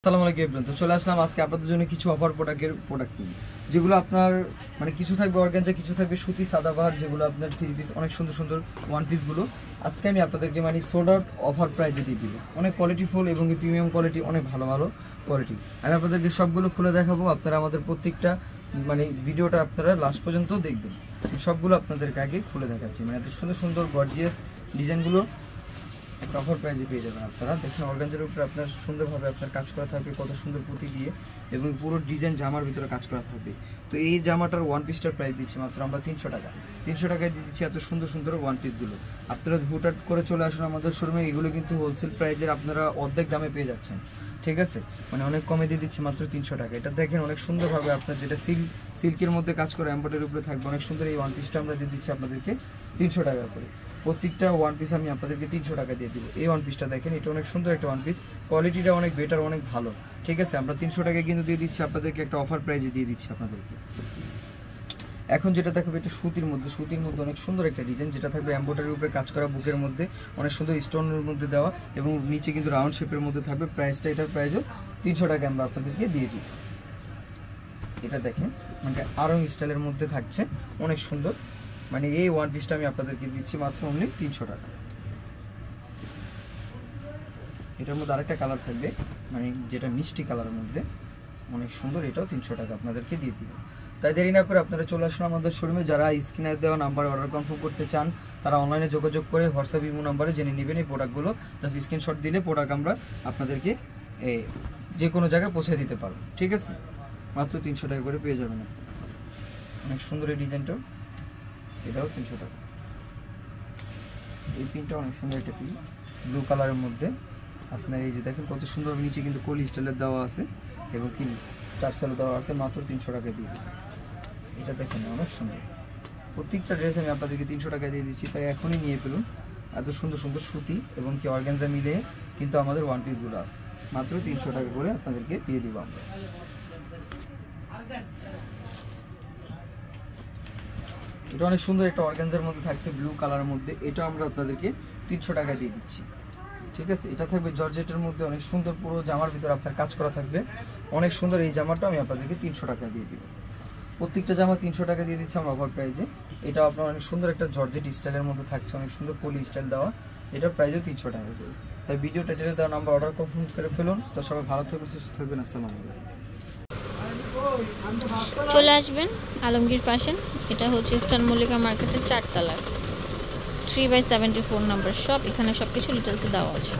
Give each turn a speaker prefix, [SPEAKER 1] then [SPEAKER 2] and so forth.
[SPEAKER 1] আসসালামু আলাইকুম এভরিওয়ান। তো চলে আসলাম আজকে আপনাদের জন্য কিছু অফার প্রোডাক্ট নিয়ে, যেগুলো আপনার মানে কিছু থাকবে অর্গানজা, কিছু থাকবে সুতি সাদাবাহার, যেগুলো আপনার 3 পিস অনেক সুন্দর সুন্দর 1 পিসগুলো আজকে আমি আপনাদেরকে মানে সোল্ড আউট অফার প্রাইসে দিয়ে দিব। অনেক কোয়ালিটিফুল এবং প্রিমিয়াম কোয়ালিটি, অনেক ভালো ভালো কোয়ালিটি। আমি আপনাদেরকে সবগুলো খুলে দেখাবো। আপনারা আমাদের প্রত্যেকটা মানে ভিডিওটা আপনারা লাস্ট পর্যন্ত দেখবেন। সবগুলো আপনাদেরকে আগে খুলে দেখাচ্ছি। মানে এত সুন্দর সুন্দর গর্জিয়াস ডিজাইনগুলো একটা অফার প্রাইজে পেয়ে যাবেন। আপনারা দেখুন অর্গানজার উপরে আপনার সুন্দরভাবে আপনার কাজ করা থাকবে, কত সুন্দর পুঁতি দিয়ে, এবং পুরো ডিজাইন জামার ভিতরে কাজ করা থাকবে। তো এই জামাটার 1 পিসটার প্রাইস দিচ্ছি মাত্র আমরা 300 টাকা। 300 টাকায় দিয়ে দিচ্ছি এত সুন্দর সুন্দর 1 পিসগুলো। আপনারা হুটহাট করে চলে আসুন আমাদের শোরুমে। এগুলো কিন্তু হোলসেল প্রাইজের আপনারা অর্ধেক দামে পেয়ে যাচ্ছেন, ঠিক আছে? মানে অনেক কমে দিয়ে দিচ্ছি মাত্র 300 টাকা। এটা দেখেন অনেক সুন্দরভাবে আপনার যেটা সিল্কের মধ্যে কাজ করা এমব্রয়ডারির উপরে থাকবে, অনেক সুন্দর। এই 1 পিসটা আমরা দিয়ে দিচ্ছি আপনাদেরকে 300 টাকা করে। প্রত্যেকটা 1 পিস আমি আপনাদেরকে 300 টাকা দিয়ে দিব। এই 1 পিসটা দেখেন, এটা অনেক সুন্দর একটা 1 পিস, কোয়ালিটিটা অনেক বেটার, অনেক ভালো, ঠিক আছে? আমরা 300 টাকায় কিন্তু দিয়ে দিচ্ছি আপনাদেরকে, একটা অফার প্রাইজে দিয়ে দিচ্ছি আপনাদেরকে। এখন যেটা থাকবে এটা সুতির মধ্যে অনেক সুন্দর একটা ডিজাইন, যেটা থাকবে এমব্রয়ডারির উপরে কাজ করা, বুকের মধ্যে অনেক সুন্দর স্টোনের মধ্যে দেওয়া, এবং নিচে কিন্তু রাউন্ড শেপের মধ্যে থাকবে। প্রাইসটা, এটার প্রাইসও 300 টাকা আমরা আপনাদেরকে দিয়ে দিই। এটা দেখেন মানে আরং স্টাইলের মধ্যে থাকছে, অনেক সুন্দর। মানে এই 1 পিসটা আমি আপনাদেরকে দিচ্ছি মাত্র অনলি 300 টাকা। এটার মধ্যে আরেকটা কালার থাকবে, মানে যেটা মিষ্টি কালারের মধ্যে অনেক সুন্দর, এটাও 300 টাকা আপনাদেরকে দিয়ে দিব। তাই দেরি না করে আপনারা চলে আসুন আমাদের শোরুমে। যারা স্ক্রিনে দেওয়া নাম্বারে অর্ডার কনফার্ম করতে চান, তারা অনলাইনে যোগাযোগ করে হোয়াটসঅ্যাপ ইমো নাম্বারে জেনে নেবেন এই প্রোডাক্টগুলো। জাস্ট স্ক্রিনশট দিলে প্রোডাক্ট আমরা আপনাদেরকে যে কোনো জায়গায় পৌঁছে দিতে পারবো, ঠিক আছে? মাত্র 300 টাকা করে পেয়ে যাবেন। অনেক সুন্দর এই ডিজাইনটাও, এটাও 300 টাকা। এই পিনটা অনেক সুন্দর একটা পিন, ব্লু কালারের মধ্যে আপনার এই যে দেখেন কত সুন্দর, নিচে কিন্তু কলি স্টাইলের দেওয়া আছে এবং কি টার্সেল দেওয়া আছে, মাত্র 300 টাকা দিয়ে দিই। এটা দেখেন অনেক সুন্দর। প্রত্যেকটা ড্রেস আমি আপনাদেরকে 300 টাকা দিয়ে দিচ্ছি, তাই এখনই নিয়ে ফেলুন। এত সুন্দর সুন্দর সুতি এবং কি অর্গানজা মিলে কিন্তু আমাদের 1 পিসগুলো আছে, মাত্র 300 টাকা করে আপনাদেরকে দিয়ে দিব আমরা। এটা অনেক সুন্দর একটা অর্গানজার মধ্যে থাকছে, ব্লু কালারের মধ্যে, এটা আমরা আপনাদেরকে 300 টাকা দিয়ে দিচ্ছি, ঠিক আছে? এটা থাকবে জর্জেটের মধ্যে, অনেক সুন্দর, পুরো জামার ভিতরে আপনার কাজ করা থাকবে, অনেক সুন্দর। এই জামাটা আমি আপনাদেরকে 300 টাকা দিয়ে দিব। প্রত্যেকটা জামা 300 টাকা দিয়ে দিচ্ছি আমরা অফার প্রাইজে। এটা আপনার অনেক সুন্দর একটা জর্জেট স্টাইলের মধ্যে থাকছে, অনেক সুন্দর পলি স্টাইল দেওয়া, এটার প্রাইজও 300 টাকা করে। তাই ভিডিও টাইটেলে দেওয়া নাম্বার অর্ডার কনফার্ম করে ফেলুন। তো সবাই ভালো থাকবেন, সুস্থ থাকবেন। আসসালামু আলাইকুম।
[SPEAKER 2] চলে আসবেন আলমগীর ফ্যাশন। এটা হচ্ছে ইস্টার্ন মল্লিকা মার্কেটের 4 তলা 3/74 নাম্বার শপ। এখানে সবকিছু ডিটেলসে দেওয়া আছে।